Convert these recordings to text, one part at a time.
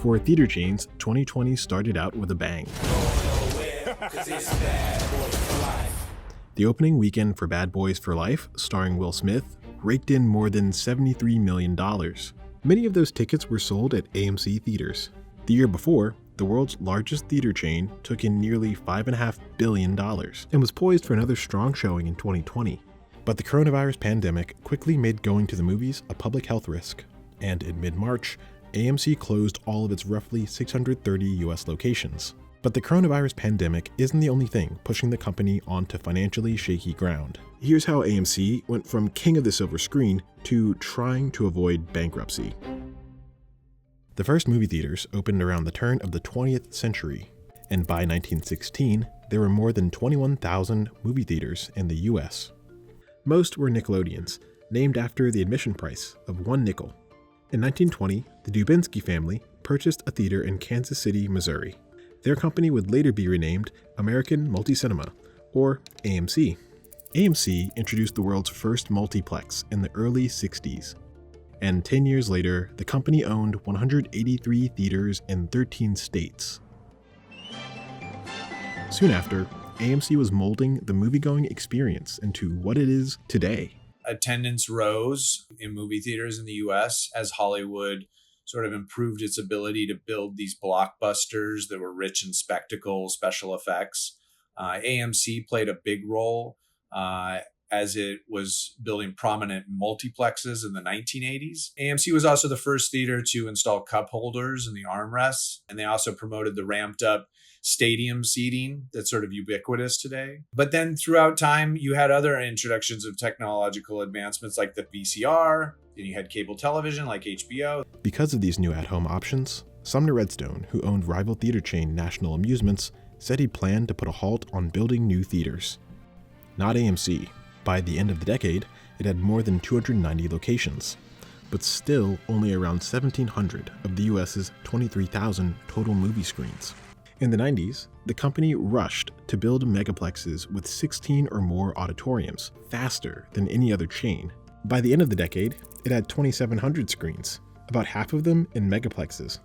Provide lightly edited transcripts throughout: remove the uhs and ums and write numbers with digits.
For theater chains, 2020 started out with a bang. The opening weekend for Bad Boys for Life, starring Will Smith, raked in more than $73 million. Many of those tickets were sold at AMC theaters. The year before, the world's largest theater chain took in nearly $5.5 billion and was poised for another strong showing in 2020. But the coronavirus pandemic quickly made going to the movies a public health risk, and in mid-March, AMC closed all of its roughly 630 US locations. But the coronavirus pandemic isn't the only thing pushing the company onto financially shaky ground. Here's how AMC went from king of the silver screen to trying to avoid bankruptcy. The first movie theaters opened around the turn of the 20th century, and by 1916, there were more than 21,000 movie theaters in the US. Most were Nickelodeons, named after the admission price of 1 nickel. In 1920, the Dubinsky family purchased a theater in Kansas City, Missouri. Their company would later be renamed American Multi-Cinema, or AMC. AMC introduced the world's first multiplex in the early 60s, and 10 years later, the company owned 183 theaters in 13 states. Soon after, AMC was molding the moviegoing experience into what it is today. Attendance rose in movie theaters in the US as Hollywood sort of improved its ability to build these blockbusters that were rich in spectacle, special effects. AMC played a big role as it was building prominent multiplexes in the 1980s. AMC was also the first theater to install cup holders in the armrests, and they also promoted the ramped up stadium seating that's sort of ubiquitous today. But then throughout time, you had other introductions of technological advancements like the VCR, and you had cable television like HBO. Because of these new at-home options, Sumner Redstone, who owned rival theater chain National Amusements, said he planned to put a halt on building new theaters. Not AMC. By the end of the decade, it had more than 290 locations, but still only around 1,700 of the US's 23,000 total movie screens. In the 90s, the company rushed to build megaplexes with 16 or more auditoriums, faster than any other chain. By the end of the decade, it had 2,700 screens, about half of them in megaplexes.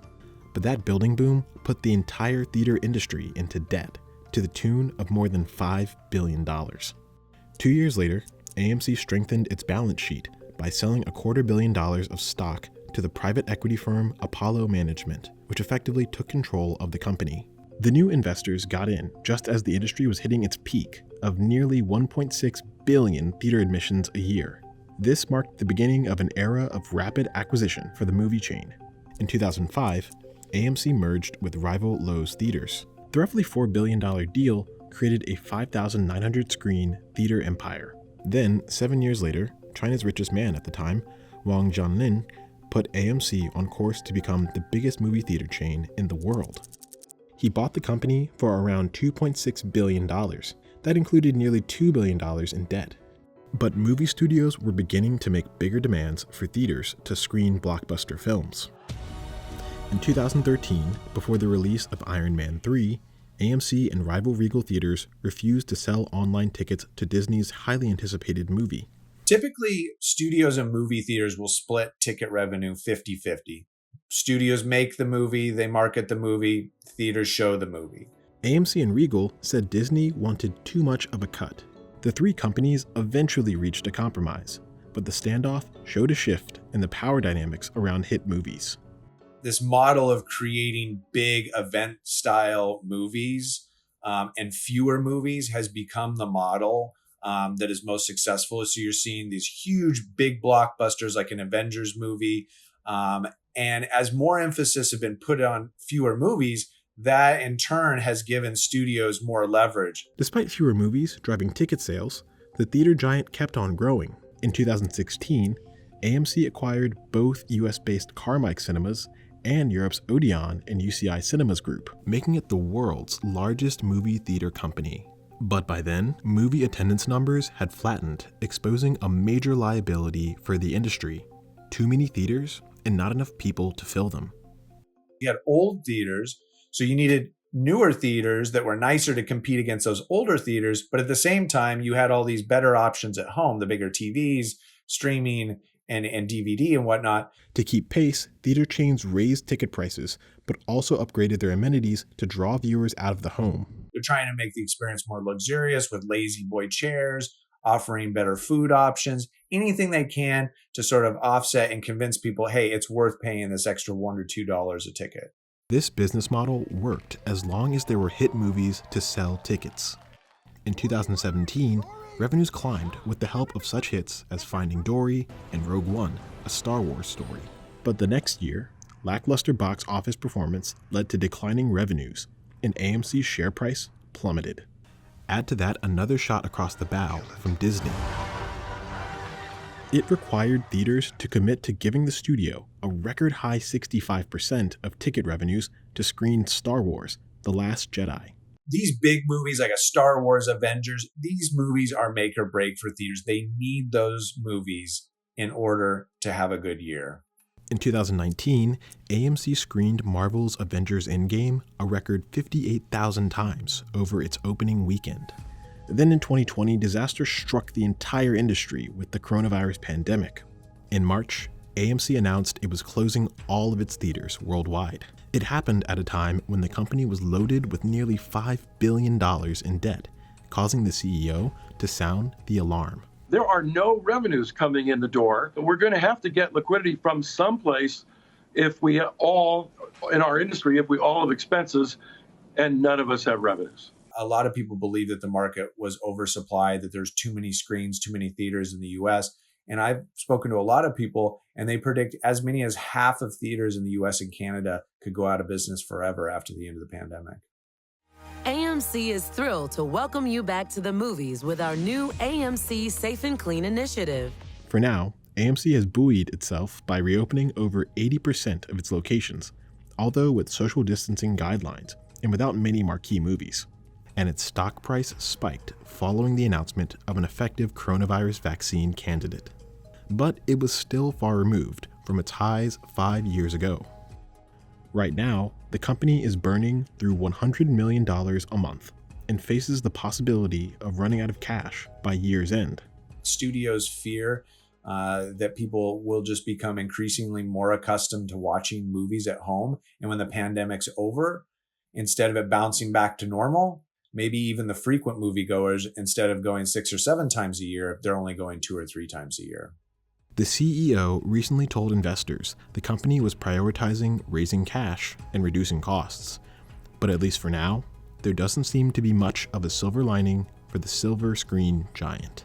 But that building boom put the entire theater industry into debt, to the tune of more than $5 billion. 2 years later, AMC strengthened its balance sheet by selling $250 million of stock to the private equity firm Apollo Management, which effectively took control of the company. The new investors got in just as the industry was hitting its peak of nearly 1.6 billion theater admissions a year. This marked the beginning of an era of rapid acquisition for the movie chain. In 2005, AMC merged with rival Loews Theaters. The roughly $4 billion deal created a 5,900 screen theater empire. Then, 7 years later, China's richest man at the time, Wang Jianlin, put AMC on course to become the biggest movie theater chain in the world. He bought the company for around $2.6 billion. That included nearly $2 billion in debt. But movie studios were beginning to make bigger demands for theaters to screen blockbuster films. In 2013, before the release of Iron Man 3, AMC and rival Regal theaters refused to sell online tickets to Disney's highly anticipated movie. Typically, studios and movie theaters will split ticket revenue 50-50. Studios make the movie, they market the movie, theaters show the movie. AMC and Regal said Disney wanted too much of a cut. The three companies eventually reached a compromise, but the standoff showed a shift in the power dynamics around hit movies. This model of creating big event-style movies and fewer movies has become the model that is most successful. So you're seeing these huge, big blockbusters like an Avengers movie. And as more emphasis have been put on fewer movies, that in turn has given studios more leverage. Despite fewer movies driving ticket sales, the theater giant kept on growing. In 2016, AMC acquired both US-based Carmike Cinemas and Europe's Odeon and UCI Cinemas Group, making it the world's largest movie theater company. But by then, movie attendance numbers had flattened, exposing a major liability for the industry. Too many theaters and not enough people to fill them. You had old theaters, so you needed newer theaters that were nicer to compete against those older theaters, but at the same time, you had all these better options at home, the bigger TVs, streaming, and DVD and whatnot. To keep pace, theater chains raised ticket prices, but also upgraded their amenities to draw viewers out of the home. They're trying to make the experience more luxurious with lazy boy chairs, offering better food options, anything they can to sort of offset and convince people, hey, it's worth paying this extra $1 or $2 a ticket. This business model worked as long as there were hit movies to sell tickets. In 2017, revenues climbed with the help of such hits as Finding Dory and Rogue One, a Star Wars story. But the next year, lackluster box office performance led to declining revenues, and AMC's share price plummeted. Add to that another shot across the bow from Disney. It required theaters to commit to giving the studio a record high 65% of ticket revenues to screen Star Wars: The Last Jedi. These big movies like a Star Wars, Avengers, these movies are make or break for theaters. They need those movies in order to have a good year. In 2019, AMC screened Marvel's Avengers Endgame a record 58,000 times over its opening weekend. Then in 2020, disaster struck the entire industry with the coronavirus pandemic. In March, AMC announced it was closing all of its theaters worldwide. It happened at a time when the company was loaded with nearly $5 billion in debt, causing the CEO to sound the alarm. There are no revenues coming in the door. We're going to have to get liquidity from someplace if we all, in our industry, if we all have expenses and none of us have revenues. A lot of people believe that the market was oversupplied, that there's too many screens, too many theaters in the US. And I've spoken to a lot of people, and they predict as many as half of theaters in the US and Canada could go out of business forever after the end of the pandemic. AMC is thrilled to welcome you back to the movies with our new AMC Safe and Clean initiative. For now, AMC has buoyed itself by reopening over 80% of its locations, although with social distancing guidelines and without many marquee movies. And its stock price spiked following the announcement of an effective coronavirus vaccine candidate. But it was still far removed from its highs 5 years ago. Right now, the company is burning through $100 million a month and faces the possibility of running out of cash by year's end. Studios fear that people will just become increasingly more accustomed to watching movies at home. And when the pandemic's over, instead of it bouncing back to normal, maybe even the frequent moviegoers, instead of going 6 or 7 times a year, they're only going 2 or 3 times a year. The CEO recently told investors the company was prioritizing raising cash and reducing costs. But at least for now, there doesn't seem to be much of a silver lining for the silver screen giant.